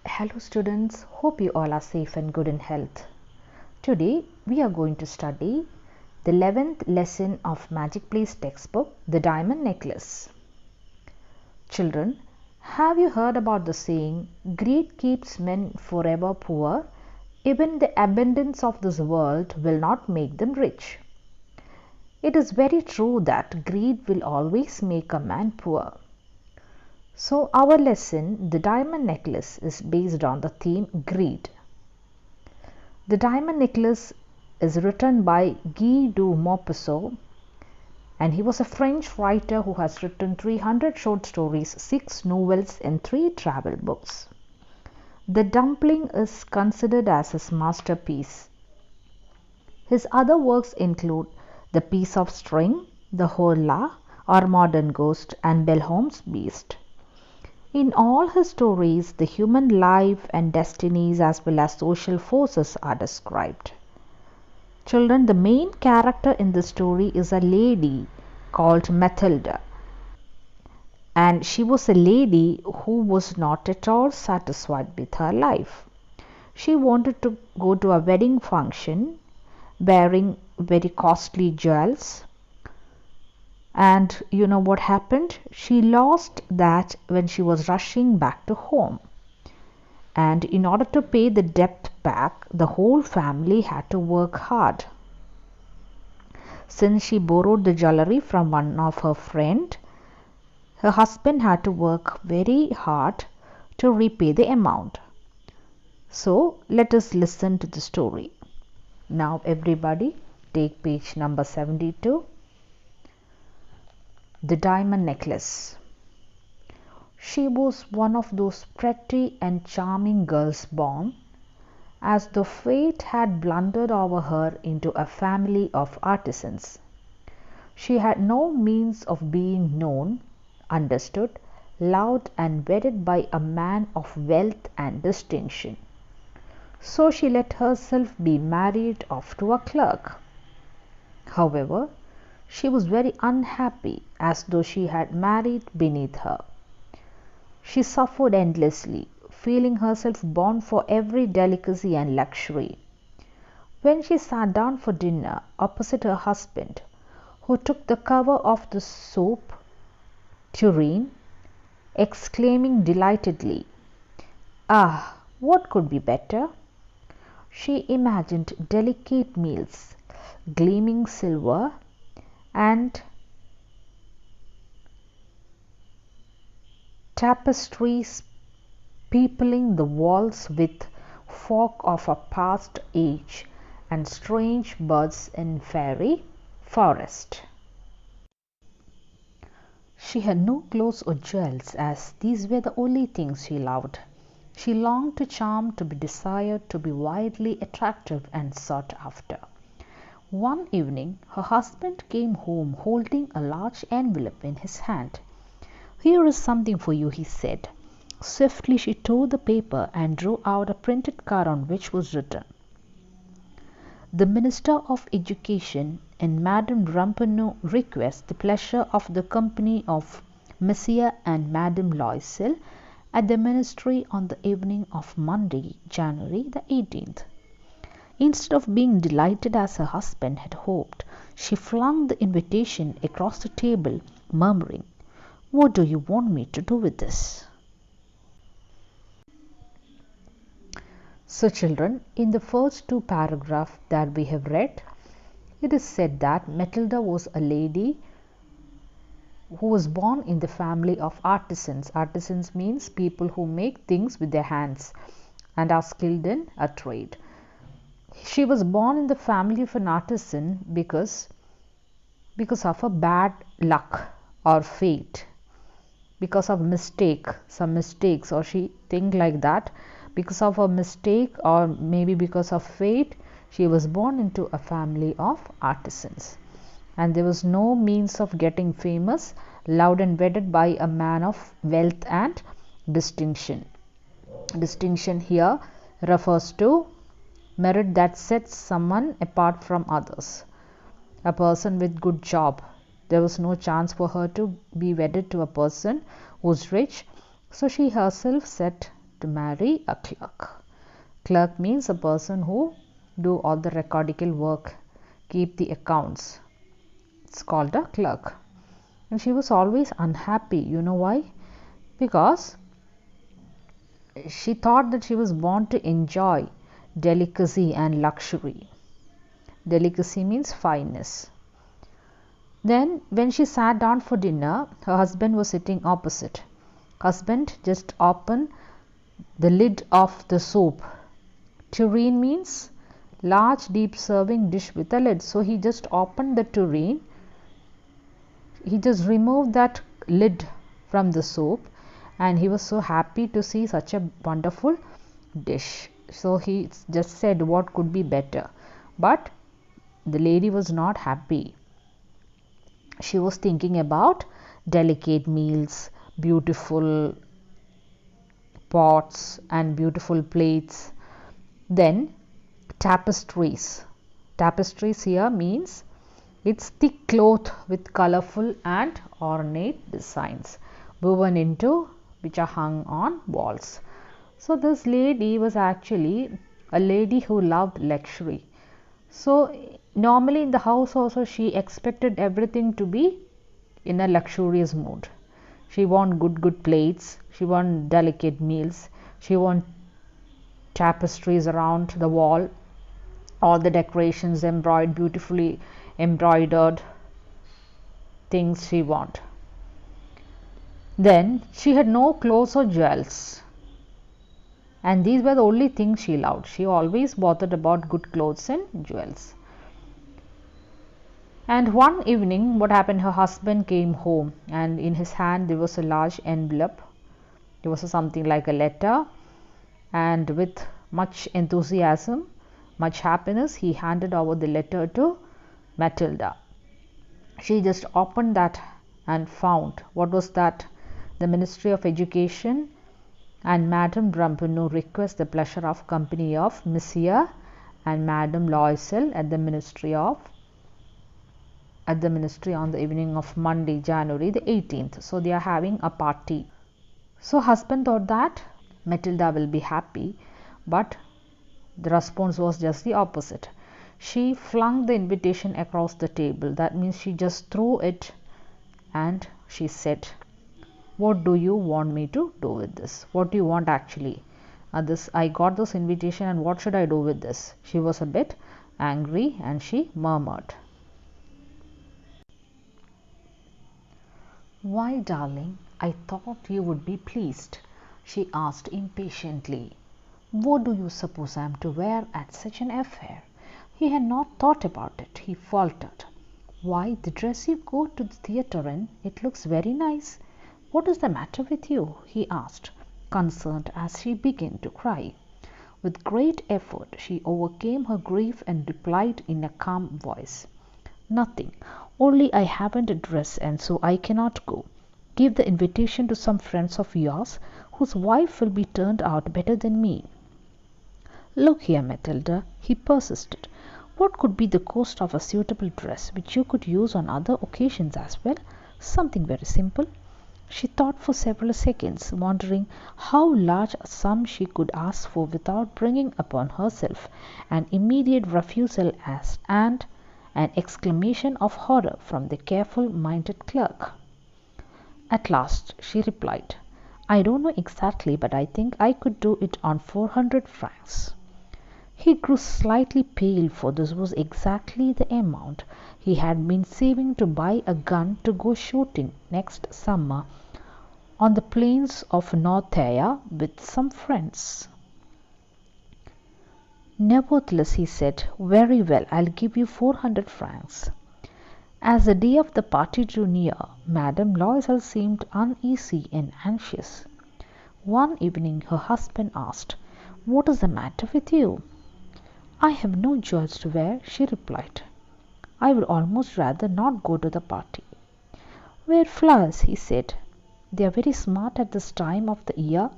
Hello students, hope you all are safe and good in health. Today we are going to study the 11th lesson of Magic Place textbook, The Diamond Necklace. Children, have you heard about the saying, greed keeps men forever poor, even the abundance of this world will not make them rich. It is very true that greed will always make a man poor. So our lesson, The Diamond Necklace, is based on the theme greed. The Diamond Necklace is written by Guy de Maupassant, and he was a French writer who has written 300 short stories, 6 novels and 3 travel books. The Dumpling is considered as his masterpiece. His other works include The Piece of String, The Horla, Our Modern Ghost and Bellholm's Beast. In all his stories, the human life and destinies as well as social forces are described. Children, the main character in the story is a lady called Mathilda. And she was a lady who was not at all satisfied with her life. She wanted to go to a wedding function wearing very costly jewels. And you know what happened? She lost that when she was rushing back to home. And in order to pay the debt back, the whole family had to work hard. Since she borrowed the jewelry from one of her friends, her husband had to work very hard to repay the amount. So let us listen to the story. Now everybody take page number 72. The Diamond Necklace. She was one of those pretty and charming girls born, as though fate had blundered over her into a family of artisans. She had no means of being known, understood, loved and wedded by a man of wealth and distinction. So she let herself be married off to a clerk. However, she was very unhappy, as though she had married beneath her. She suffered endlessly, feeling herself born for every delicacy and luxury. When she sat down for dinner opposite her husband, who took the cover of the soup tureen, exclaiming delightedly, "Ah, what could be better?" She imagined delicate meals, gleaming silver, and tapestries peopling the walls with folk of a past age and strange birds in fairy forest. She had no clothes or jewels, as these were the only things she loved. She longed to charm, to be desired, to be widely attractive and sought after. One evening her husband came home holding a large envelope in his hand. "Here is something for you," he said. Swiftly she tore the paper and drew out a printed card on which was written, "The Minister of Education and Madame Ramponneau request the pleasure of the company of Monsieur and Madame Loisel at the Ministry on the evening of Monday, January the 18th. Instead of being delighted as her husband had hoped, she flung the invitation across the table, murmuring, "What do you want me to do with this?" So children, in the first 2 paragraphs that we have read, it is said that Matilda was a lady who was born in the family of artisans. Artisans means people who make things with their hands and are skilled in a trade. She was born in the family of an artisan because of a bad luck or fate, because of some mistakes, or she think like that. Because of a mistake or maybe because of fate, she was born into a family of artisans, and there was no means of getting famous, loved and wedded by a man of wealth and distinction. Distinction here refers to merit that sets someone apart from others. A person with good job, there was no chance for her to be wedded to a person who's rich, so she herself set to marry a clerk. Clerk means a person who do all the recordical work, keep the accounts. It's called a clerk. And she was always unhappy. You know why? Because she thought that she was born to enjoy delicacy and luxury. Delicacy means fineness. Then when she sat down for dinner, her husband was sitting opposite. Husband just opened the lid of the soup. Tureen means large deep serving dish with a lid. So he just opened the tureen. He just removed that lid from the soup, and he was so happy to see such a wonderful dish. So he just said what could be better. But the lady was not happy. She was thinking about delicate meals, beautiful pots and beautiful plates. Then tapestries. Tapestries here means it's thick cloth with colorful and ornate designs woven into, which are hung on walls. So this lady was actually a lady who loved luxury. So normally in the house also she expected everything to be in a luxurious mood. She want good plates, she want delicate meals, she want tapestries around the wall, all the decorations beautifully embroidered things she want. Then she had no clothes or jewels, and these were the only things she loved. She always bothered about good clothes and jewels. And one evening, what happened, her husband came home, and in his hand there was a large envelope. It was something like a letter, and with much enthusiasm, much happiness, he handed over the letter to Matilda. She just opened that and found, what was that? The Ministry of Education and Madame Brampano request the pleasure of company of Monsieur and Madame Loisel at the Ministry on the evening of Monday, January the 18th. So they are having a party. So husband thought that Matilda will be happy, but the response was just the opposite. She flung the invitation across the table. That means she just threw it, and she said, what do you want me to do with this? What do you want actually? I got this invitation, and what should I do with this? She was a bit angry and she murmured. Why, darling, I thought you would be pleased, she asked impatiently. What do you suppose I am to wear at such an affair? He had not thought about it. He faltered. Why, the dress you go to the theatre in, it looks very nice. What is the matter with you? He asked, concerned as she began to cry. With great effort she overcame her grief and replied in a calm voice, Nothing, only I haven't a dress, and so I cannot go. Give the invitation to some friends of yours whose wife will be turned out better than me. Look here, Matilda, he persisted. What could be the cost of a suitable dress which you could use on other occasions as well? Something very simple. She thought for several seconds, wondering how large a sum she could ask for without bringing upon herself an immediate refusal and an exclamation of horror from the careful-minded clerk. At last she replied, I don't know exactly, but I think I could do it on 400 francs. He grew slightly pale, for this was exactly the amount he had been saving to buy a gun to go shooting next summer on the plains of Northair with some friends. Nevertheless, he said, Very well, I'll give you 400 francs. As the day of the party drew near, Madame Loisel seemed uneasy and anxious. One evening her husband asked, What is the matter with you? I have no jewels to wear, she replied. I would almost rather not go to the party. Wear flowers, he said. They are very smart at this time of the year.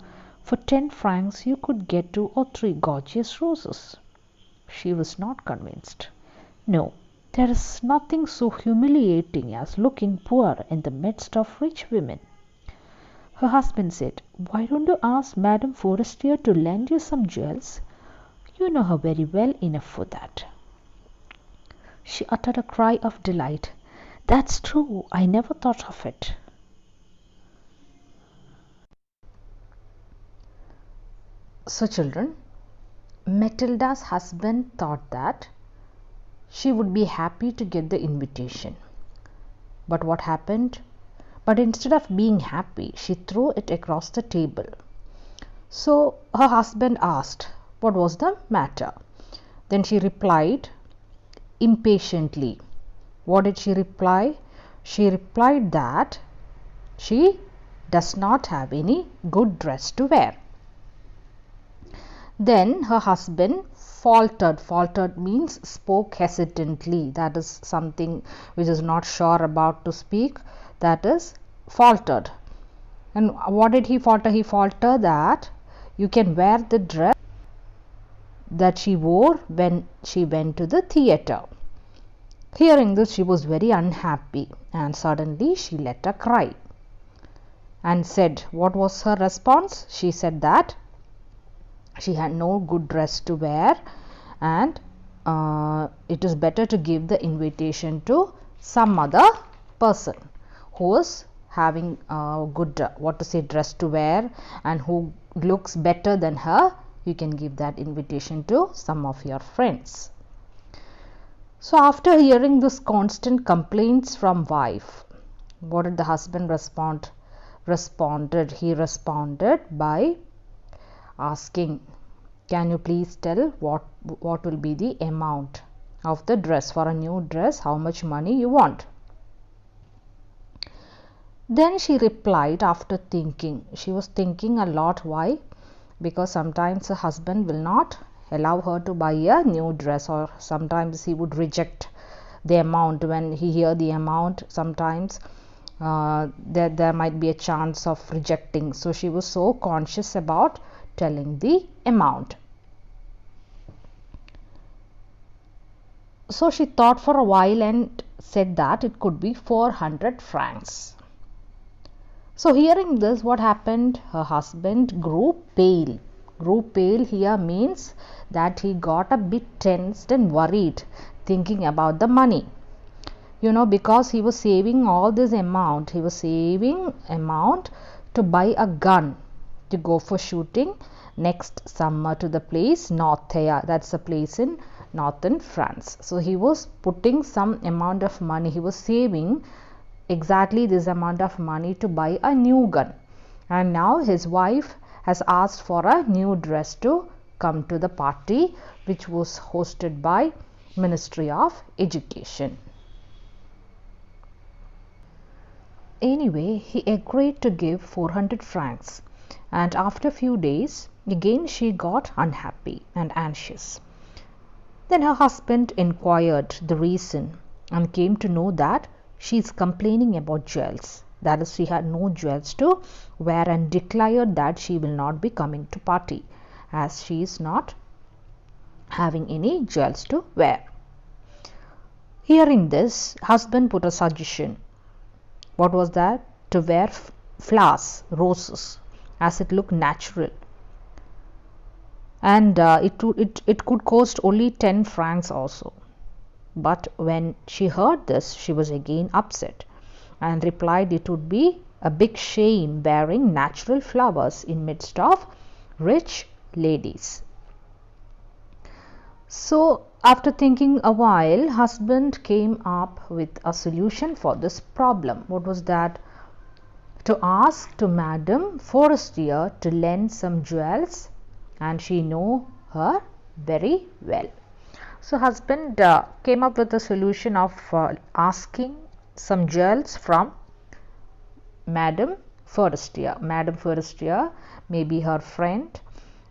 For 10 francs you could get 2 or 3 gorgeous roses. She was not convinced. No, there is nothing so humiliating as looking poor in the midst of rich women. Her husband said, "Why don't you ask Madame Forestier to lend you some jewels? You know her very well enough for that." She uttered a cry of delight. "That's true, I never thought of it." So children, Matilda's husband thought that she would be happy to get the invitation. But what happened? But instead of being happy, she threw it across the table. So her husband asked, what was the matter? Then she replied impatiently. What did she reply? She replied that she does not have any good dress to wear. Then her husband faltered. Faltered means spoke hesitantly. That is something which is not sure about to speak. That is faltered. And what did he falter? He faltered that you can wear the dress that she wore when she went to the theatre. Hearing this, she was very unhappy, and suddenly she let a cry and said, what was her response? She said that she had no good dress to wear, and it is better to give the invitation to some other person who is having good dress to wear and who looks better than her. You can give that invitation to some of your friends. So after hearing this constant complaints from wife, what did the husband responded? He responded by asking, can you please tell what will be the amount of the dress? For a new dress, how much money you want? Then she replied after thinking. She was thinking a lot. Why? Because sometimes her husband will not allow her to buy a new dress, or sometimes he would reject the amount. When he hear the amount, sometimes there might be a chance of rejecting. So she was so conscious about telling the amount. So she thought for a while and said that it could be 400 francs. So hearing this, what happened? Her husband grew pale. Grew pale here means that he got a bit tensed and worried thinking about the money. Because he was saving all this amount. He was saving amount to buy a gun to go for shooting next summer to the place Northair. That's a place in northern France. So he was putting some amount of money. He was saving exactly this amount of money to buy a new gun. And now his wife has asked for a new dress to come to the party, which was hosted by Ministry of Education. Anyway, he agreed to give 400 francs, and after a few days again she got unhappy and anxious. Then her husband inquired the reason and came to know that she is complaining about jewels. That is, she had no jewels to wear, and declared that she will not be coming to party as she is not having any jewels to wear. Hearing this, husband put a suggestion. What was that? To wear flowers, roses, as it looked natural. And it could cost only 10 francs also. But when she heard this, she was again upset and replied it would be a big shame wearing natural flowers in midst of rich ladies. So after thinking a while, husband came up with a solution for this problem. What was that? To ask to Madame Forestier to lend some jewels, and she know her very well. So husband came up with a solution of asking some jewels from Madame Forestier. Madame Forestier may be her friend.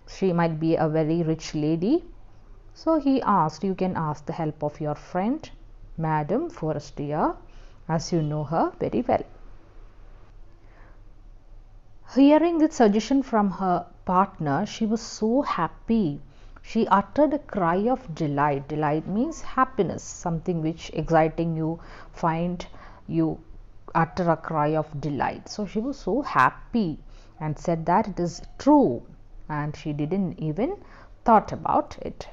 She might be a very rich lady. So he asked, you can ask the help of your friend Madame Forestier, as you know her very well. Hearing this suggestion from her partner, she was so happy. She uttered a cry of delight. Delight means happiness, something which exciting you, find you utter a cry of delight. So she was so happy and said that it is true, and she didn't even thought about it.